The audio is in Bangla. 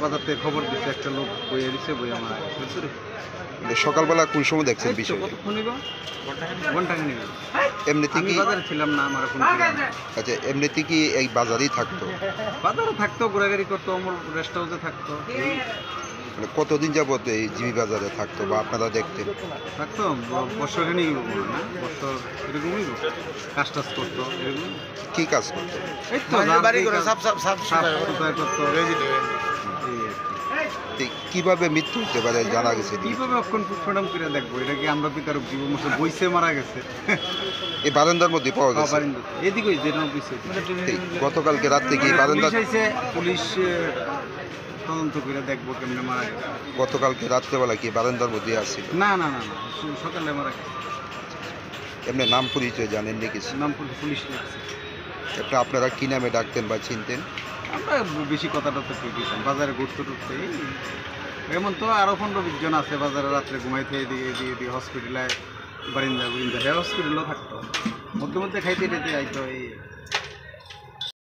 বাজার থেকে খবর দিচ্ছে একটা লোক বইয়ে দিচ্ছে বইয়ে মারা গেছে। সকালবেলা কোন সময় দেখছেন বিষয়? ঘন্টা খানি এমনিতে আমি কি বাজারে ছিলাম না, আমার এখন আচ্ছা এমনিতে কি এই বাজারেই থাকতো? বাজারে থাকতো, ঘোরাঘুরি করতো, আমার রেস্ট হাউসে থাকতো। মানে কতদিন যাবত এই জিবি বাজারে থাকতো বা আপনারা দেখতেন? থাকতো বছর খানি না, বছর এরকমই কাজ টাজ করতো, এরকম কি কাজ করতো? এই তো সাফ সুতরাং করতো। কিভাবে মৃত্যু হতে পারে জানা গেছে? কিভাবে অক্ষণ ফুটফাটাম করে দেখবো, এটা কি আমরা বিচারক জীবন মাসে বইসে মারা গেছে। এই বারান্দার মধ্যে পাওয়া গেছে। এদিকে যেটা গতকালকে রাত্রে কি বারান্দা? পুলিশ তদন্ত করে দেখবো কেমনে মারা গেছে। গতকালকে রাত্রেবেলা কি বারান্দার মধ্যে আছে? না না না না, সকালে মারা গেছে। এমনি নাম পরিচয় জানেন নাকি? নাম পুলিশ লাগছে। আপনারা কি নামে ডাকতেন বা চিনতেন? আমরা বেশি কথাটা তো ঠিক দিতাম, বাজারে ঘুরতে টুরতে। এমন তো আরও 15-20 জন আছে বাজারে রাত্রে ঘুমাইতে, এদিকে হসপিটালে বারিন্দা হসপিটালও থাকতো, মধ্যে মধ্যে খাইতে টাইতে আইতো। এই